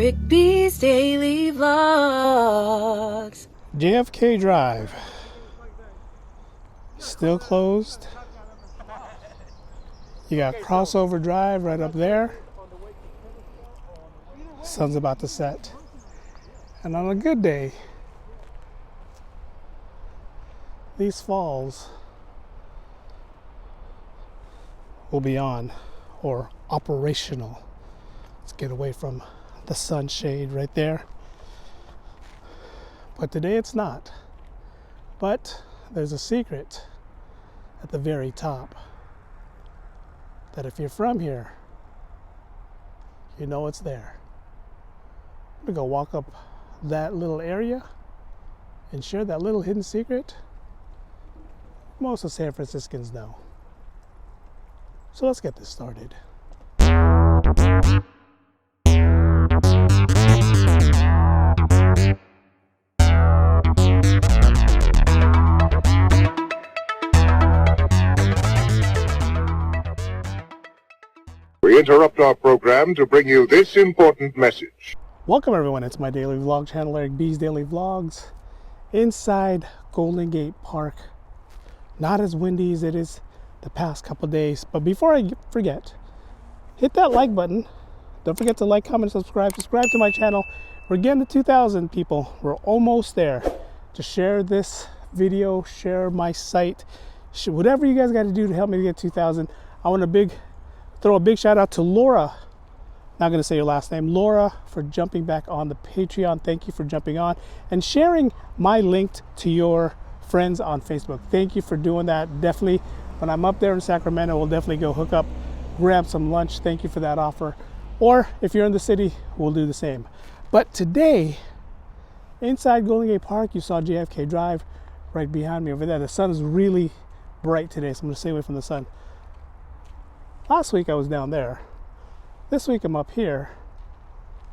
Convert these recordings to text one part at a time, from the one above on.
Eric B's Daily Vlogs. JFK Drive. Still closed. You got Crossover Drive right up there. Sun's about to set. And on a good day, these falls will be on or operational. Let's get away from the sunshade right there. But today it's not. But there's a secret at the very top that if you're from here, you know it's there. I'm gonna go walk up that little area and share that little hidden secret most of San Franciscans know. So let's get this started. We interrupt our program to bring you this important message. Welcome everyone, it's my daily vlog channel, Eric B's Daily Vlogs, inside Golden Gate Park. Not as windy as it is the past couple days, but before I forget, hit that like button. Don't forget to like, comment, subscribe to my channel. We're getting to 2,000 people. We're almost there. To share this video, share my site, whatever you guys got to do to help me get 2,000. I want to throw a big shout out to Laura. Not going to say your last name. Laura, for jumping back on the Patreon. Thank you for jumping on and sharing my link to your friends on Facebook. Thank you for doing that. Definitely, when I'm up there in Sacramento, we'll definitely go hook up, grab some lunch. Thank you for that offer. Or if you're in the city, we'll do the same. But today, inside Golden Gate Park, you saw JFK Drive right behind me over there. The sun is really bright today, so I'm going to stay away from the sun. Last week I was down there. This week I'm up here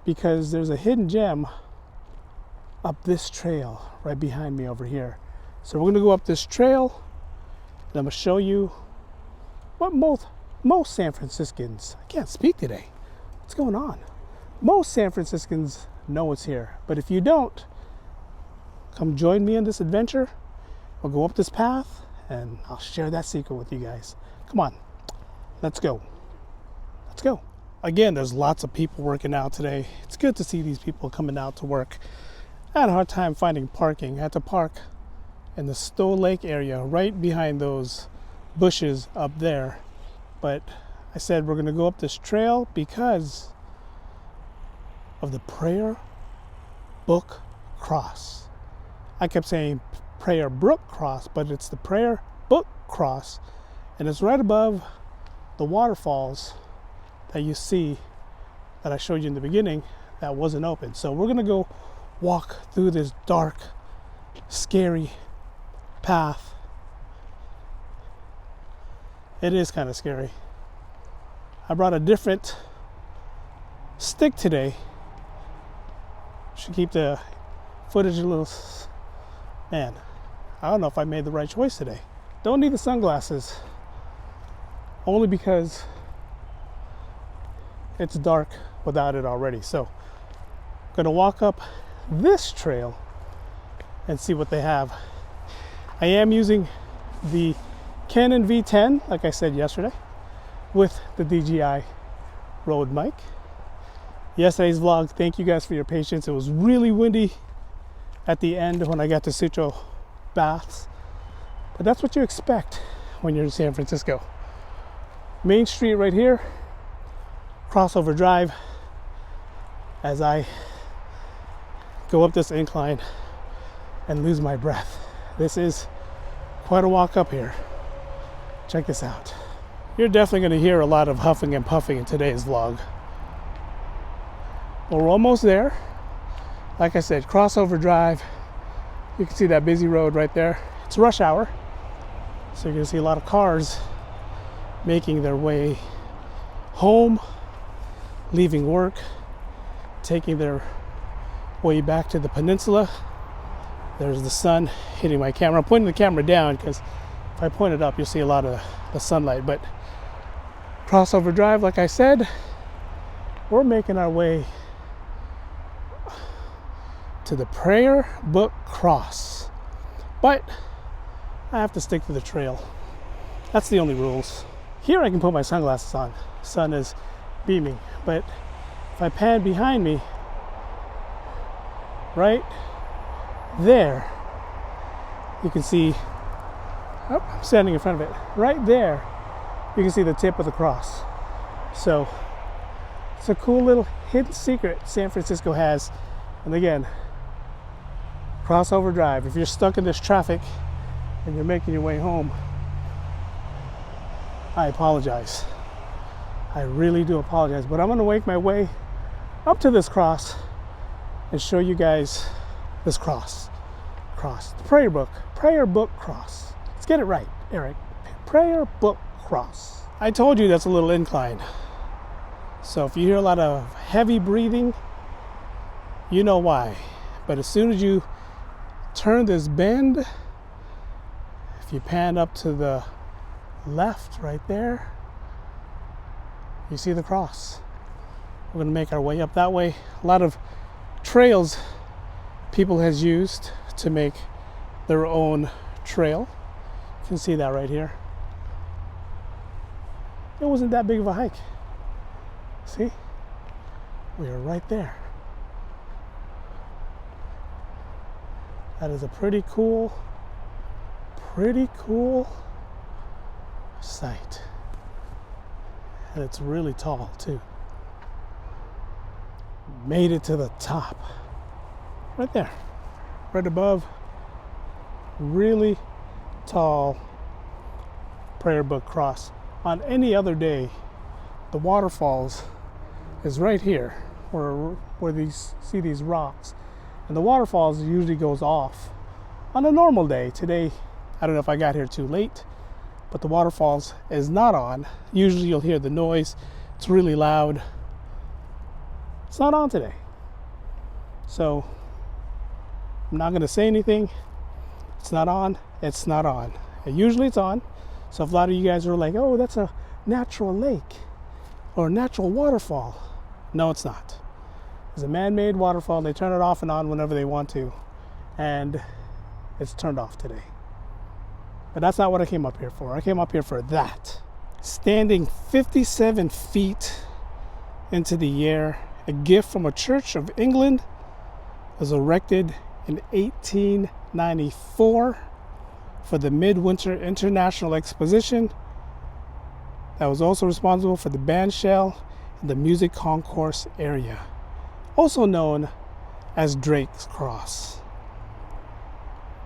because there's a hidden gem up this trail right behind me over here. So we're going to go up this trail and I'm going to show you what most San Franciscans, I can't speak today. What's going on? Most San Franciscans know it's here. But if you don't, come join me in this adventure. We'll go up this path and I'll share that secret with you guys. Come on, let's go. Let's go. Again, there's lots of people working out today. It's good to see these people coming out to work. I had a hard time finding parking. I had to park in the Stowe Lake area, right behind those bushes up there. But I said we're gonna go up this trail because of the Prayer Book Cross. I kept saying Prayer Brook Cross, but it's the Prayer Book Cross. And it's right above the waterfalls that you see that I showed you in the beginning that wasn't open. So we're gonna go walk through this dark, scary path. It is kind of scary. I brought a different stick today. Should keep the footage a little, man, I don't know if I made the right choice today. Don't need the sunglasses, only because it's dark without it already. So I'm gonna walk up this trail and see what they have. I am using the Canon V10, like I said yesterday, with the DJI Rode mic. Yesterday's vlog, thank you guys for your patience. It was really windy at the end when I got to Sutro Baths, but that's what you expect when you're in San Francisco. Main Street right here, Crossover Drive, as I go up this incline and lose my breath. This is quite a walk up here. Check this out. You're definitely going to hear a lot of huffing and puffing in today's vlog. But we're almost there. Like I said, Crossover Drive. You can see that busy road right there. It's rush hour, so you're going to see a lot of cars making their way home, leaving work, taking their way back to the peninsula. There's the sun hitting my camera. I'm pointing the camera down because if I point it up, you'll see a lot of the sunlight. But Crossover Drive, like I said, we're making our way to the Prayer Book Cross. But I have to stick to the trail. That's the only rules. Here I can put my sunglasses on. The sun is beaming. But if I pan behind me, right there, you can see, oh, I'm standing in front of it. Right there, you can see the tip of the cross. So it's a cool little hidden secret San Francisco has. And again, crossover drive. If you're stuck in this traffic and you're making your way home, I apologize. I really do apologize. But I'm going to make my way up to this cross and show you guys this cross. The prayer book cross. Let's get it right, Eric. Prayer book cross. I told you that's a little incline. So if you hear a lot of heavy breathing, you know why. But as soon as you turn this bend, if you pan up to the left right there, you see the cross. We're going to make our way up that way. A lot of trails people has used to make their own trail. You can see that right here. It wasn't that big of a hike. See? We are right there. That is a pretty cool sight. And it's really tall too. Made it to the top. Right there. Right above. Really tall prayer book cross. On any other day, the waterfalls is right here where these see these rocks. And the waterfalls usually goes off on a normal day. Today, I don't know if I got here too late, but the waterfalls is not on. Usually you'll hear the noise. It's really loud. It's not on today. So I'm not gonna say anything. It's not on, it's not on. And usually it's on. So if a lot of you guys are like, oh, that's a natural lake or a natural waterfall. No, it's not. It's a man-made waterfall. They turn it off and on whenever they want to. And it's turned off today. But that's not what I came up here for. I came up here for that. Standing 57 feet into the air, a gift from a Church of England, was erected in 1894 for the Midwinter International Exposition. That was also responsible for the bandshell and the music concourse area, also known as Drake's Cross.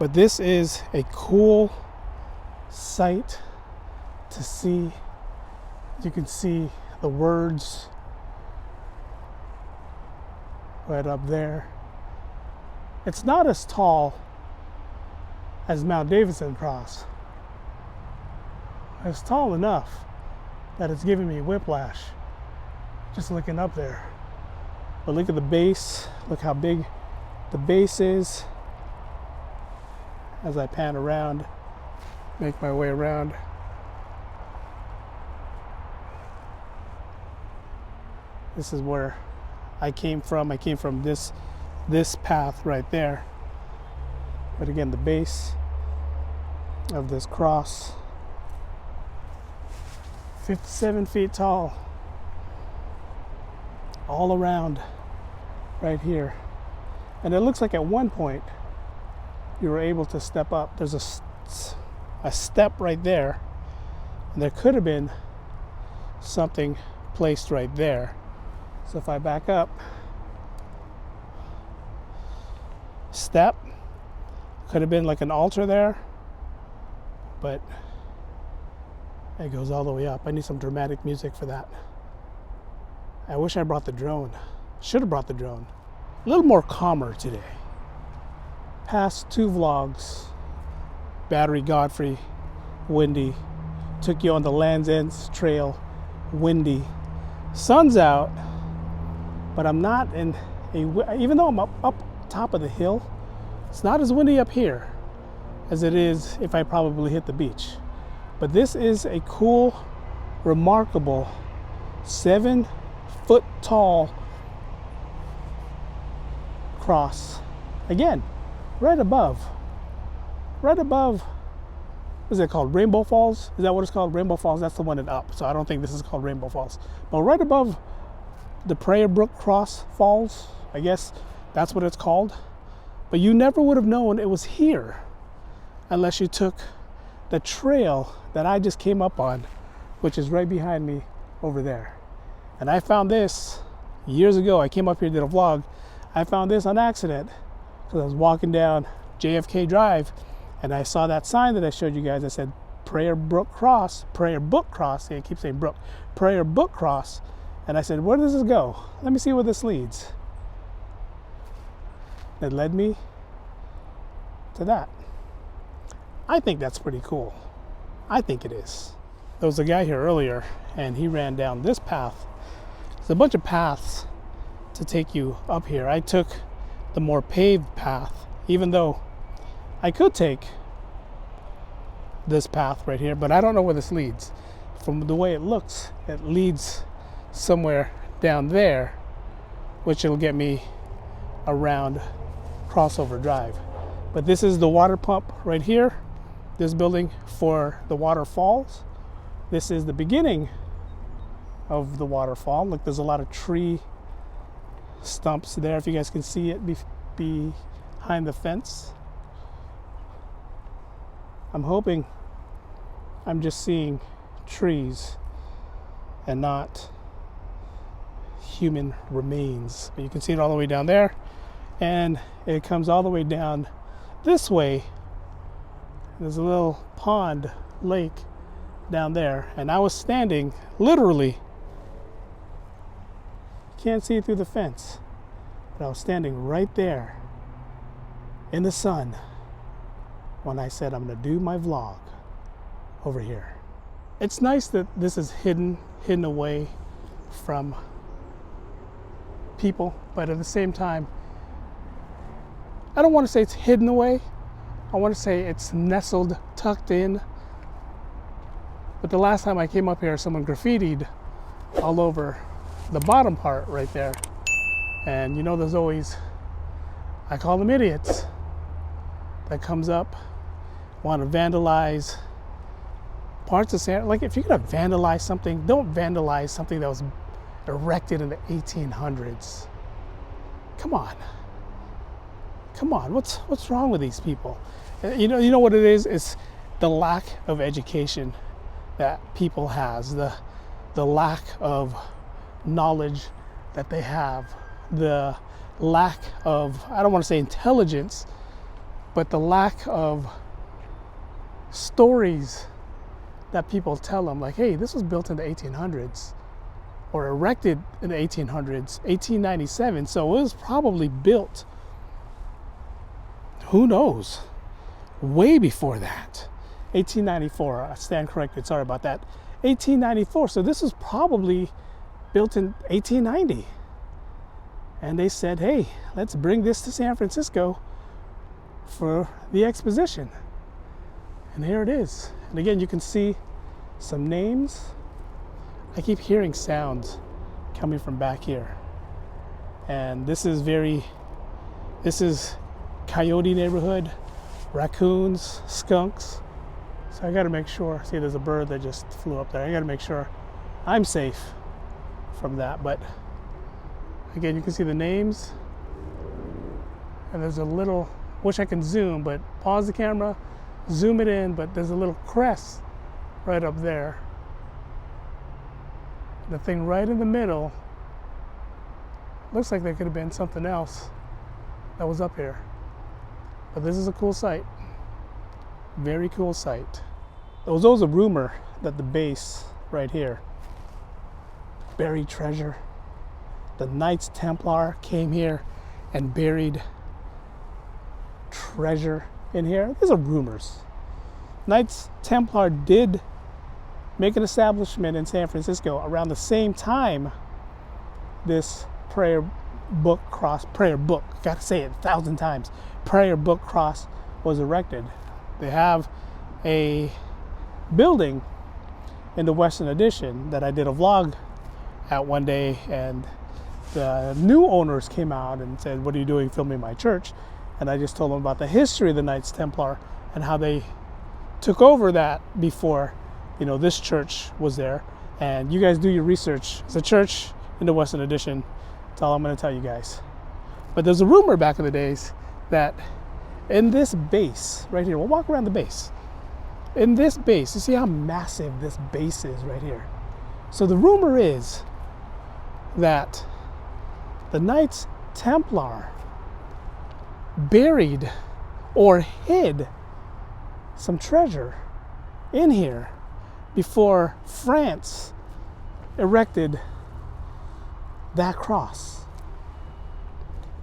But this is a cool sight to see. You can see the words right up there. It's not as tall as Mount Davidson Cross. It's tall enough that it's giving me whiplash just looking up there. But look at the base. Look how big the base is. As I pan around, make my way around. This is where I came from. I came from this path right there. But again, the base of this cross, 57 feet tall, all around right here. And it looks like at one point you were able to step up. There's a step right there, and there could have been something placed right there. So if I back up, step, could have been like an altar there, but it goes all the way up. I need some dramatic music for that. I wish I brought the drone. Should have brought the drone. A little more calmer today. Past 2 vlogs, Battery Godfrey, windy. Took you on the Land's End's Trail, windy. Sun's out, but I'm not in even though I'm up top of the hill, it's not as windy up here as it is if I probably hit the beach. But this is a cool, remarkable 7-foot tall cross again, right above, what is it called? Rainbow Falls? Is that what it's called? Rainbow Falls, that's the one in up. So I don't think this is called Rainbow Falls. But right above the Prayer Brook Cross Falls, I guess that's what it's called. But you never would have known it was here unless you took the trail that I just came up on, which is right behind me over there. And I found this years ago. I came up here, did a vlog. I found this on accident because I was walking down JFK Drive and I saw that sign that I showed you guys that said Prayer Brook Cross. See, I keep saying Brook. Prayer Brook Cross. And I said, where does this go? Let me see where this leads. It led me to that. I think that's pretty cool. I think it is. There was a guy here earlier and he ran down this path. There's a bunch of paths to take you up here. I took the more paved path, even though I could take this path right here, but I don't know where this leads. From the way it looks, it leads somewhere down there, which will get me around Crossover Drive. But this is the water pump right here, this building for the waterfalls. This is the beginning of the waterfall. Look, there's a lot of tree stumps there, if you guys can see it behind the fence. I'm hoping I'm just seeing trees and not human remains. But you can see it all the way down there, and it comes all the way down this way. There's a little pond, lake down there, and I was standing literally, can't see it through the fence, but I was standing right there in the sun when I said I'm going to do my vlog over here. It's nice that this is hidden away from people, but at the same time, I don't want to say it's hidden away. I want to say it's nestled, tucked in. But the last time I came up here, someone graffitied all over the bottom part right there. And you know, there's always, I call them idiots, that comes up, want to vandalize parts of San. Like, if you're gonna vandalize something, don't vandalize something that was erected in the 1800s. Come on, what's wrong with these people? You know what it is? It's the lack of education that people has, the lack of knowledge that they have, the lack of, I don't want to say intelligence, but the lack of stories that people tell them, like, hey, this was built in the 1800s or erected in the 1800s, 1897, so it was probably built, who knows, way before that. 1894, I stand corrected, sorry about that. 1894, so this was probably built in 1890. And they said, hey, let's bring this to San Francisco for the exposition. And here it is. And again, you can see some names. I keep hearing sounds coming from back here. And this is coyote neighborhood, raccoons, skunks. So I gotta make sure, see there's a bird that just flew up there. I gotta make sure I'm safe from that. But again, you can see the names. And there's a little, wish I can zoom, but pause the camera, zoom it in, but there's a little crest right up there. The thing right in the middle looks like there could have been something else that was up here. But this is a cool site. Very cool site. There was always a rumor that the base right here, buried treasure. The Knights Templar came here and buried treasure in here. These are rumors. Knights Templar did make an establishment in San Francisco around the same time this Prayer Brook, gotta say it 1,000 times, Prayer Brook Cross was erected. They have a building in the Western Addition that I did a vlog at one day, and the new owners came out and said, what are you doing filming my church? And I just told them about the history of the Knights Templar and how they took over that before, this church was there. And you guys do your research. It's a church in the Western Addition. That's all I'm going to tell you guys. But there's a rumor back in the days that in this base right here, we'll walk around the base. In this base, you see how massive this base is right here. So the rumor is that the Knights Templar buried or hid some treasure in here before France erected that cross.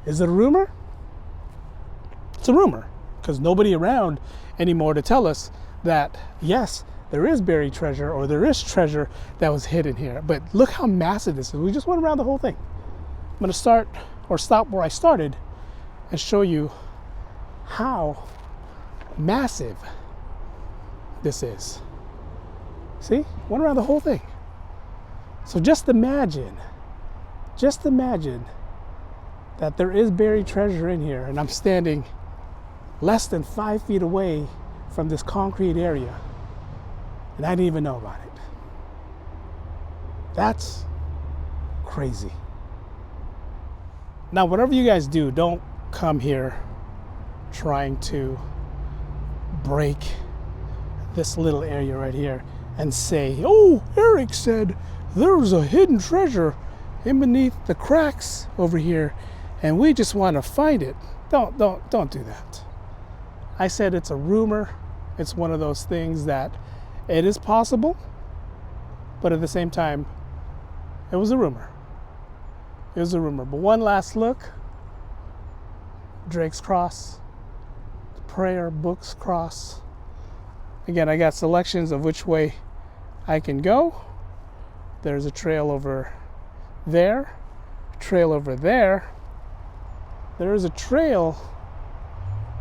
Is it a rumor? It's a rumor, because nobody around anymore to tell us that, yes, there is buried treasure, or there is treasure that was hidden here. But look how massive this is. We just went around the whole thing. I'm going to stop where I started and show you how massive this is. See? Went around the whole thing. So just imagine that there is buried treasure in here, and I'm standing less than 5 feet away from this concrete area, and I didn't even know about it. That's crazy. Now, whatever you guys do, don't come here trying to break this little area right here and say, oh, Eric said there's a hidden treasure in beneath the cracks over here and we just want to find it. Don't do that. I said it's a rumor. It's one of those things that it is possible, but at the same time, it was a rumor. It was a rumor. But one last look. Drake's Cross, Prayer Books Cross. Again, I got selections of which way I can go. There's a trail over there, a trail over there. There's a trail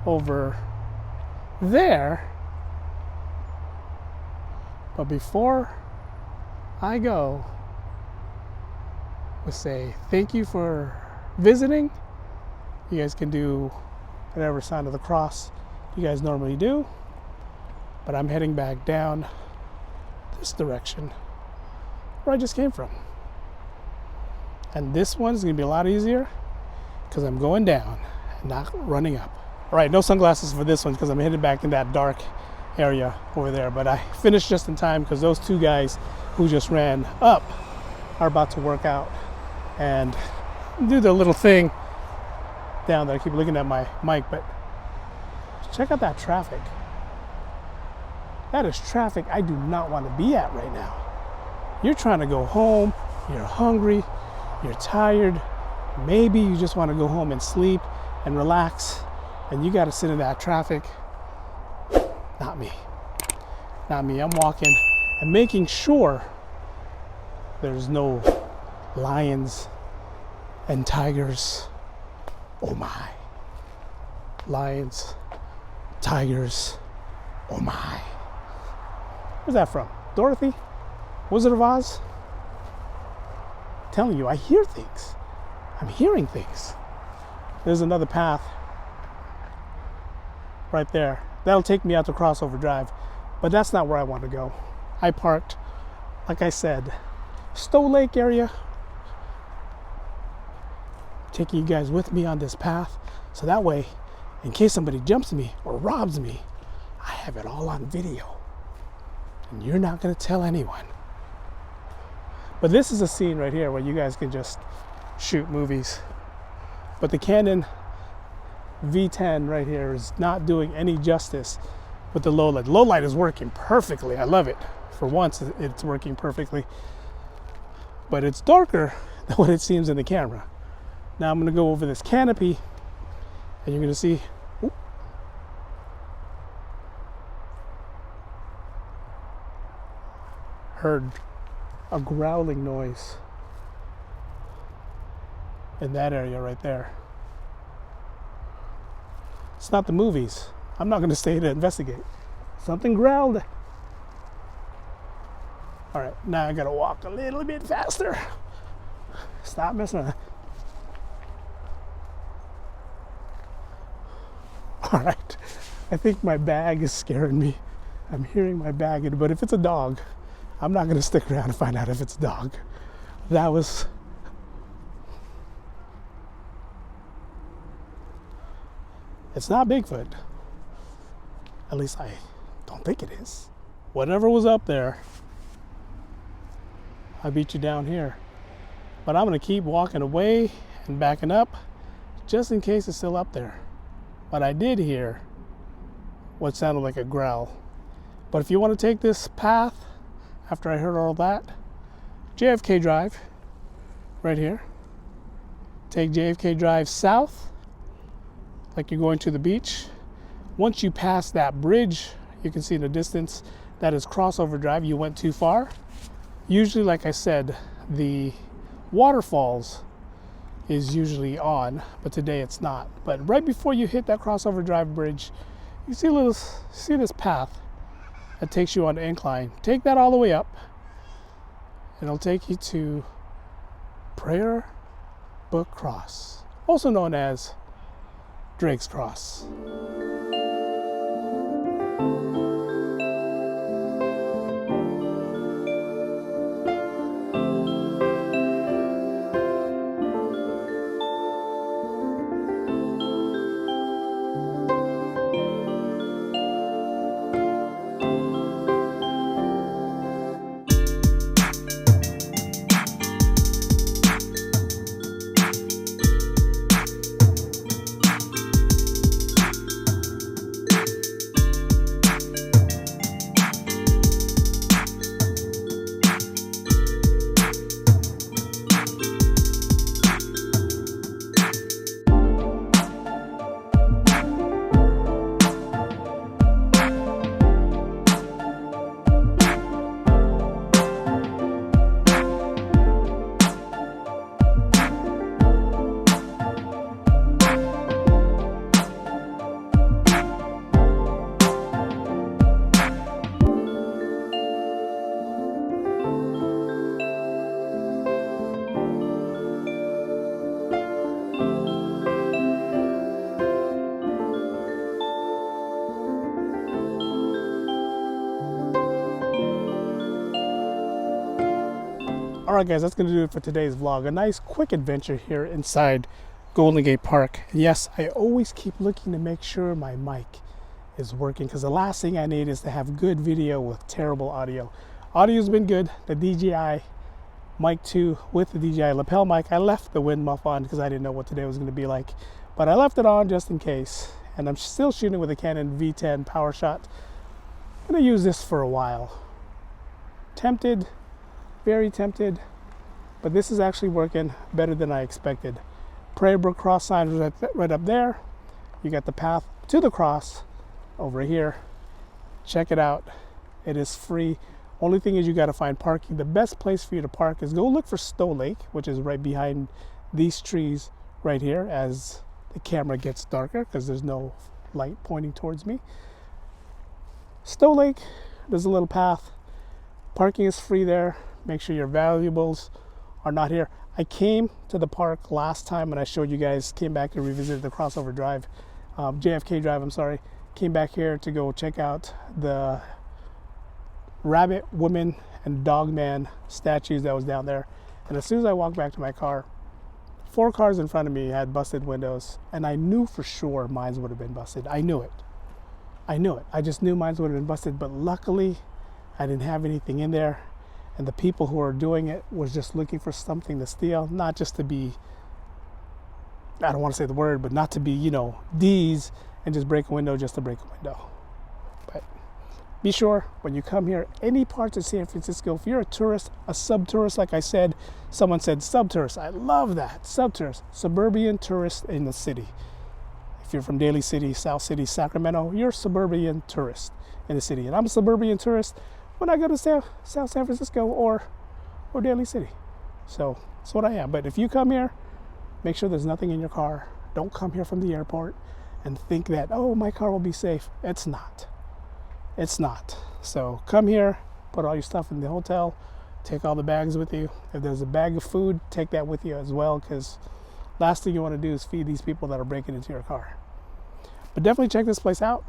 over there. But before I go, we'll say thank you for visiting. You guys can do whatever sign of the cross you guys normally do. But I'm heading back down this direction where I just came from. And this one's gonna be a lot easier because I'm going down and not running up. All right, no sunglasses for this one because I'm headed back in that dark area over there. But I finished just in time because those two guys who just ran up are about to work out and do the little thing down there. I keep looking at my mic, but check out that traffic. That is traffic I do not want to be at right now. You're trying to go home, you're hungry, you're tired, maybe you just want to go home and sleep and relax, and you got to sit in that traffic. Not me. Not me. I'm walking and making sure there's no lions and tigers. Oh my. Lions, tigers, oh my. Where's that from? Dorothy? Wizard of Oz? I'm telling you, I hear things. I'm hearing things. There's another path right there. That'll take me out to Crossover Drive, but that's not where I want to go. I parked, like I said, Stowe Lake area. Taking you guys with me on this path, so that way, in case somebody jumps me or robs me, I have it all on video. And you're not going to tell anyone. But this is a scene right here where you guys can just shoot movies. But the Canon V10 right here is not doing any justice with the low light. Low light is working perfectly. I love it. For once, it's working perfectly. But it's darker than what it seems in the camera. Now I'm going to go over this canopy and you're going to see, heard a growling noise in that area right there. It's not the movies. I'm not going to stay to investigate. Something growled. All right, now I got to walk a little bit faster. Stop messing around. All right. I think my bag is scaring me. I'm hearing my bag, but if it's a dog, I'm not going to stick around to find out if it's a dog. That was... It's not Bigfoot. At least I don't think it is. Whatever was up there, I beat you down here. But I'm going to keep walking away and backing up just in case it's still up there. But I did hear what sounded like a growl. But if you want to take this path, after I heard all that, JFK Drive, right here. Take JFK Drive south, like you're going to the beach. Once you pass that bridge, you can see in the distance, that is crossover drive. You went too far. Usually, like I said, the waterfalls is usually on, but today it's not. But right before you hit that crossover drive bridge, you see this path that takes you on the incline. Take that all the way up. It'll take you to Prayer Book Cross, also known as Drake's Cross. Alright guys, that's going to do it for today's vlog. A nice quick adventure here inside Golden Gate Park. And yes, I always keep looking to make sure my mic is working, because the last thing I need is to have good video with terrible audio. Audio's been good. The DJI Mic 2 with the DJI lapel mic. I left the wind muff on because I didn't know what today was going to be like, but I left it on just in case. And I'm still shooting with a Canon V10 PowerShot. I'm going to use this for a while. Tempted, very tempted, but this is actually working better than I expected. Prayer Brook Cross sign is right up there. You got the path to the cross over here. Check it out. It is free. Only thing is you got to find parking. The best place for you to park is go look for Stowe Lake, which is right behind these trees right here as the camera gets darker because there's no light pointing towards me. Stowe Lake, there's a little path. Parking is free there. Make sure your valuables are not here. I came to the park last time and I showed you guys, came back and revisited the crossover drive, JFK Drive, I'm sorry. Came back here to go check out the rabbit woman and dog man statues that was down there. And as soon as I walked back to my car, 4 cars in front of me had busted windows, and I knew for sure mine would have been busted. I knew it. I just knew mine would have been busted, but luckily I didn't have anything in there. And the people who are doing it was just looking for something to steal, not just to be, I don't want to say the word, but not to be, you know, D's and just break a window just to break a window. But be sure when you come here, any parts of San Francisco, if you're a tourist, a sub-tourist, like I said, someone said sub-tourist. I love that, sub-tourist, suburban tourist in the city. If you're from Daly City, South City, Sacramento, you're a suburban tourist in the city. And I'm a suburban tourist when I go to South San Francisco or Daly City. So that's what I am. But if you come here, make sure there's nothing in your car. Don't come here from the airport and think that, oh, my car will be safe. It's not. It's not. So come here, put all your stuff in the hotel, take all the bags with you. If there's a bag of food, take that with you as well, because last thing you want to do is feed these people that are breaking into your car. But definitely check this place out.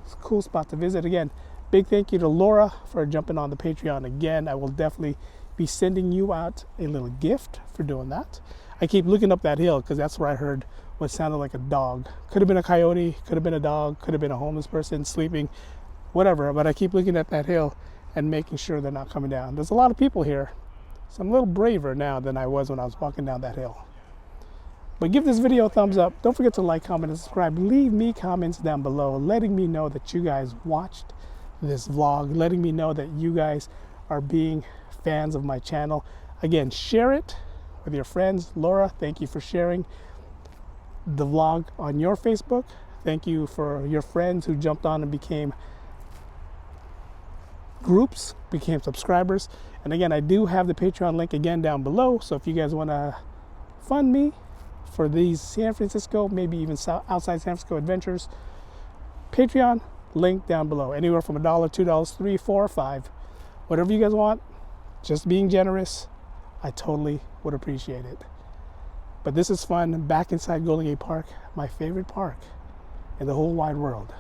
It's a cool spot to visit. Again, big thank you to Laura for jumping on the Patreon again. I will definitely be sending you out a little gift for doing that. I keep looking up that hill because that's where I heard what sounded like a dog. Could have been a coyote, could have been a dog, could have been a homeless person sleeping, whatever. But I keep looking at that hill and making sure they're not coming down. There's a lot of people here, so I'm a little braver now than I was when I was walking down that hill. But give this video a thumbs up. Don't forget to like, comment, and subscribe. Leave me comments down below letting me know that you guys watched this vlog, letting me know that you guys are being fans of my channel. Again, share it with your friends. Laura, thank you for sharing the vlog on your Facebook. Thank you for your friends who jumped on and became groups, became subscribers. And again, I do have the Patreon link again down below, so if you guys want to fund me for these San Francisco, maybe even outside San Francisco adventures, Patreon link down below. Anywhere from $1, $2, $3, $4, or $5, whatever you guys want. Just being generous, I totally would appreciate it. But this is fun. Back inside Golden Gate Park, my favorite park in the whole wide world.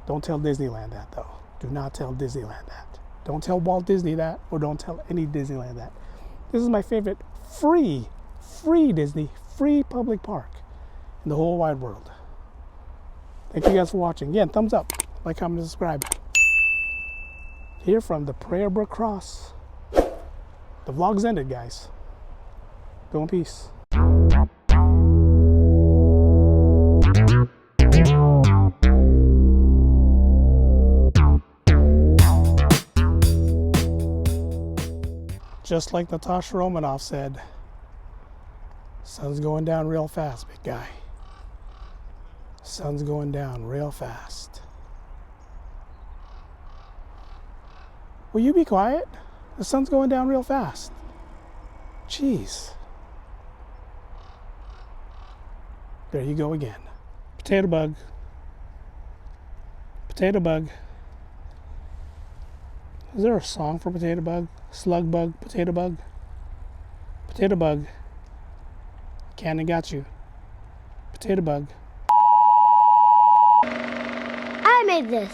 Don't tell Disneyland that, though. Do not tell Disneyland that. Don't tell Walt Disney that, or don't tell any Disneyland that. This is my favorite free Disney, free public park in the whole wide world. Thank you guys for watching. Again, thumbs up, like, comment, and subscribe. Here from the Prayer Brook Cross. The vlog's ended, guys. Go in peace. Just like Natasha Romanoff said, sun's going down real fast, big guy. Sun's going down real fast. Will you be quiet? The sun's going down real fast. Jeez. There you go again. Potato bug. Potato bug. Is there a song for potato bug? Slug bug, potato bug? Potato bug. Cannon got you. Potato bug. I made this.